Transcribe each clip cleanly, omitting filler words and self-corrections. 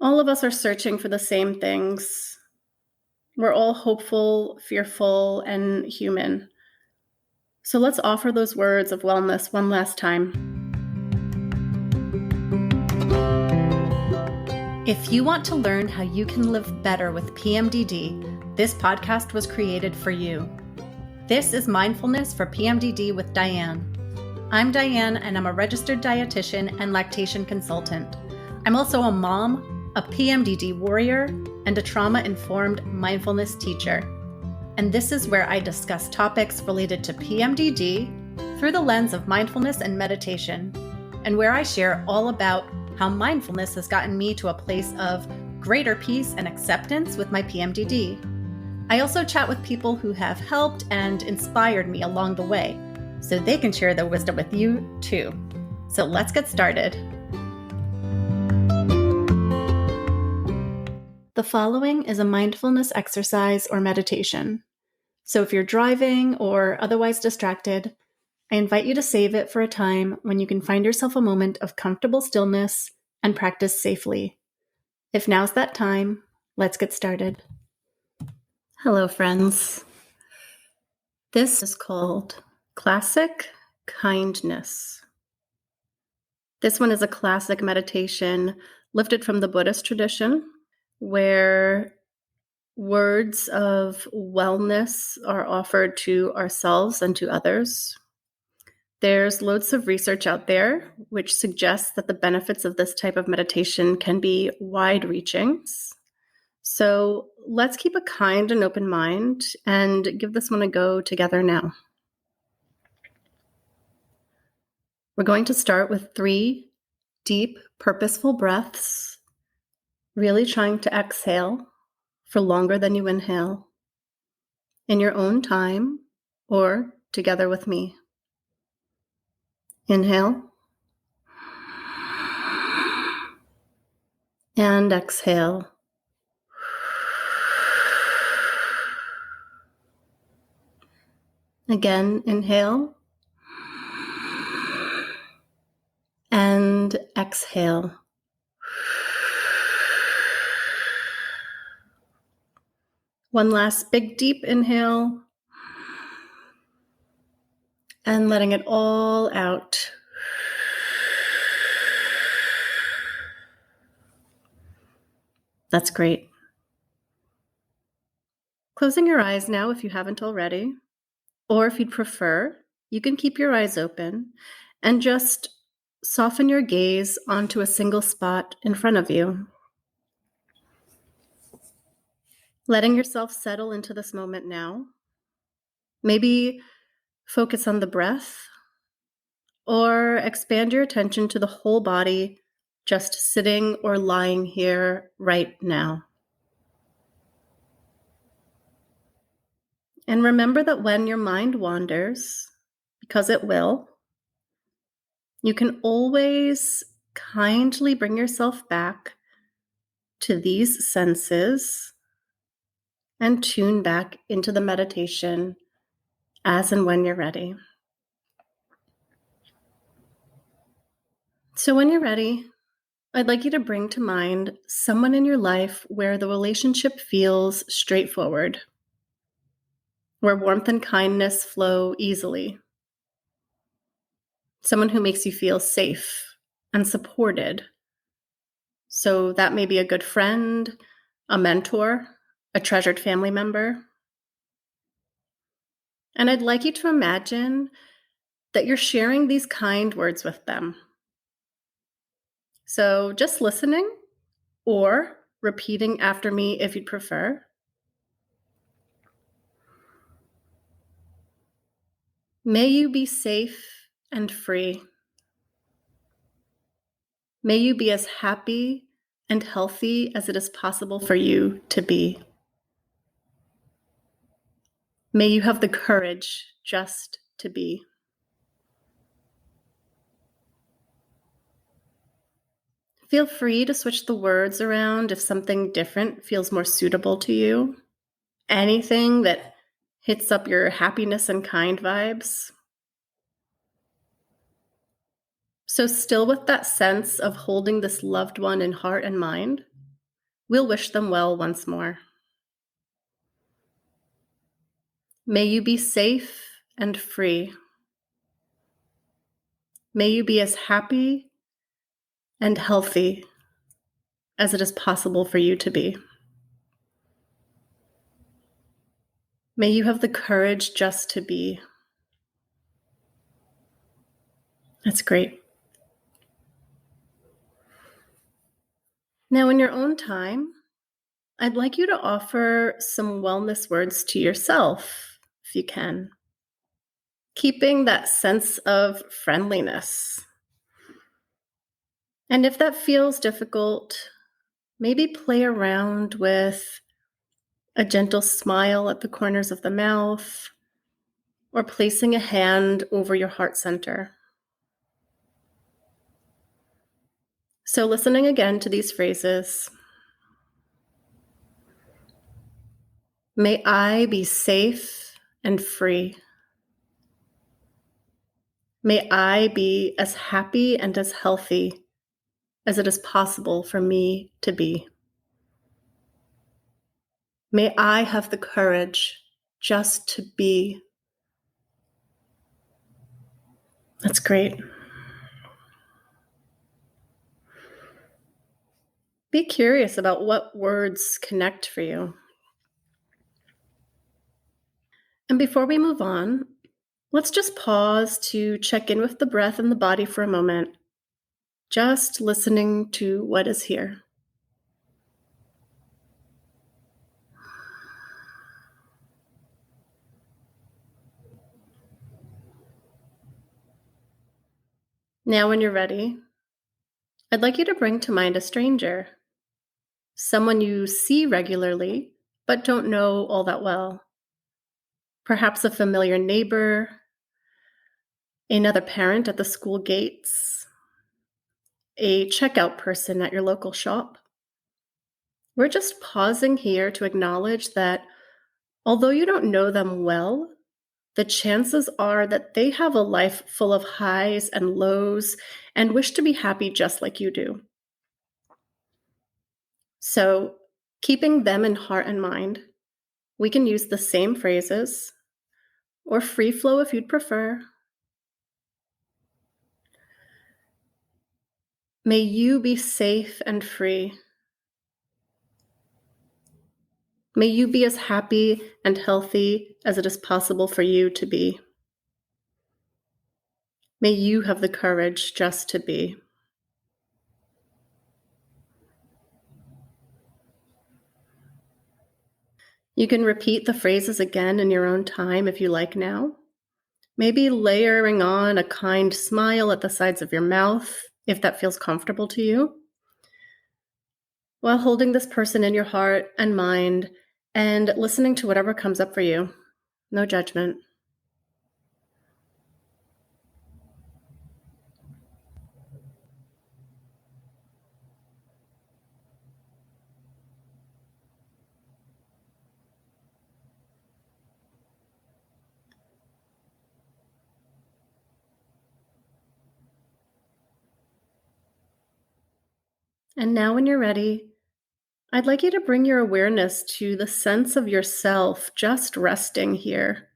All of us are searching for the same things. We're all hopeful, fearful, and human. So let's offer those words of wellness one last time. If you want to learn how you can live better with PMDD, this podcast was created for you. This is Mindfulness for PMDD with Diane. I'm Diane, and I'm a registered dietitian and lactation consultant. I'm also a mom, a PMDD warrior, and a trauma-informed mindfulness teacher. And this is where I discuss topics related to PMDD through the lens of mindfulness and meditation, and where I share all about how mindfulness has gotten me to a place of greater peace and acceptance with my PMDD. I also chat with people who have helped and inspired me along the way, so they can share their wisdom with you too. So let's get started. The following is a mindfulness exercise or meditation. So if you're driving or otherwise distracted, I invite you to save it for a time when you can find yourself a moment of comfortable stillness and practice safely. If now's that time, let's get started. Hello, friends. This is called Classic Kindness. This one is a classic meditation lifted from the Buddhist tradition, where words of wellness are offered to ourselves and to others. There's loads of research out there which suggests that the benefits of this type of meditation can be wide-reaching. So let's keep a kind and open mind and give this one a go together now. We're going to start with 3 deep, purposeful breaths, really trying to exhale for longer than you inhale, in your own time or together with me. Inhale and exhale. Again, inhale and exhale. One last big deep inhale and letting it all out. That's great. Closing your eyes now if you haven't already, or if you'd prefer, you can keep your eyes open and just soften your gaze onto a single spot in front of you. Letting yourself settle into this moment now. Maybe focus on the breath, or expand your attention to the whole body, just sitting or lying here right now. And remember that when your mind wanders, because it will, you can always kindly bring yourself back to these senses and tune back into the meditation as and when you're ready. So when you're ready, I'd like you to bring to mind someone in your life where the relationship feels straightforward, where warmth and kindness flow easily. Someone who makes you feel safe and supported. So that may be a good friend, a mentor, a treasured family member. And I'd like you to imagine that you're sharing these kind words with them. So just listening or repeating after me if you'd prefer. May you be safe and free. May you be as happy and healthy as it is possible for you to be. May you have the courage just to be. Feel free to switch the words around if something different feels more suitable to you. Anything that hits up your happiness and kind vibes. So still with that sense of holding this loved one in heart and mind, we'll wish them well once more. May you be safe and free. May you be as happy and healthy as it is possible for you to be. May you have the courage just to be. That's great. Now, in your own time, I'd like you to offer some wellness words to yourself, if you can, keeping that sense of friendliness. And if that feels difficult, maybe play around with a gentle smile at the corners of the mouth, or placing a hand over your heart center. So, listening again to these phrases. May I be safe and free. May I be as happy and as healthy as it is possible for me to be. May I have the courage just to be. That's great. Be curious about what words connect for you. And before we move on, let's just pause to check in with the breath and the body for a moment, just listening to what is here. Now, when you're ready, I'd like you to bring to mind a stranger, someone you see regularly but don't know all that well. Perhaps a familiar neighbor, another parent at the school gates, a checkout person at your local shop. We're just pausing here to acknowledge that although you don't know them well, the chances are that they have a life full of highs and lows and wish to be happy just like you do. So, keeping them in heart and mind, we can use the same phrases, or free flow if you'd prefer. May you be safe and free. May you be as happy and healthy as it is possible for you to be. May you have the courage just to be. You can repeat the phrases again in your own time if you like now. Maybe layering on a kind smile at the sides of your mouth, if that feels comfortable to you, while holding this person in your heart and mind and listening to whatever comes up for you. No judgment. And now when you're ready, I'd like you to bring your awareness to the sense of yourself just resting here.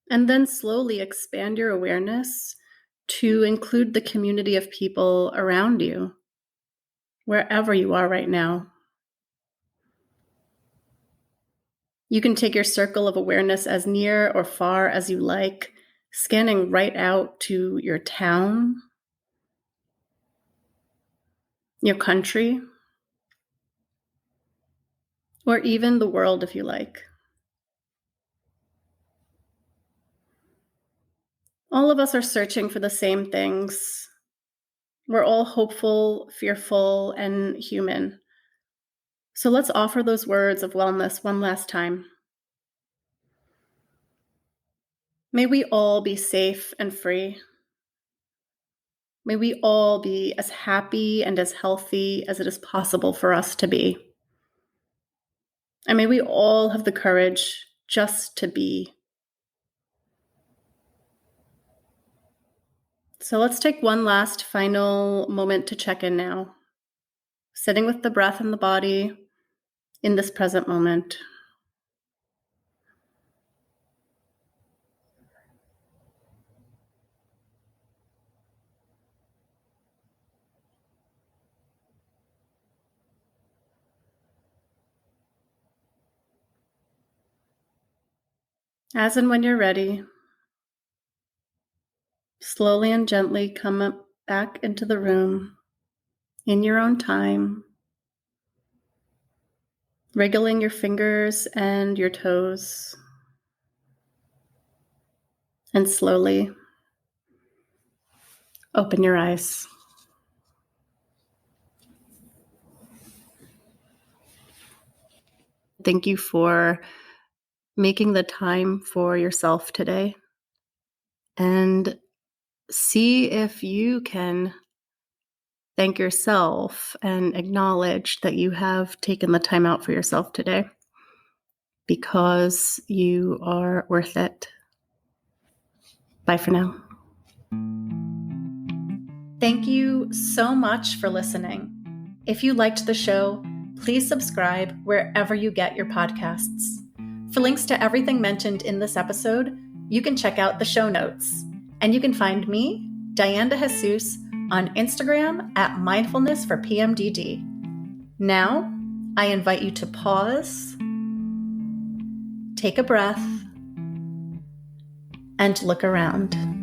And then slowly expand your awareness to include the community of people around you, wherever you are right now. You can take your circle of awareness as near or far as you like, scanning right out to your town, your country, or even the world if you like. All of us are searching for the same things. We're all hopeful, fearful, and human. So let's offer those words of wellness one last time. May we all be safe and free. May we all be as happy and as healthy as it is possible for us to be. And may we all have the courage just to be. So let's take one last final moment to check in now. sitting with the breath and the body in this present moment. As and when you're ready, slowly and gently come up back into the room in your own time, wriggling your fingers and your toes, and slowly open your eyes. Thank you for making the time for yourself today, and see if you can thank yourself and acknowledge that you have taken the time out for yourself today, because you are worth it. Bye for now. Thank you so much for listening. If you liked the show, please subscribe wherever you get your podcasts. For links to everything mentioned in this episode, you can check out the show notes. And you can find me, Diane de Jesus, on Instagram at Mindfulness for PMDD. Now, I invite you to pause, take a breath, and look around.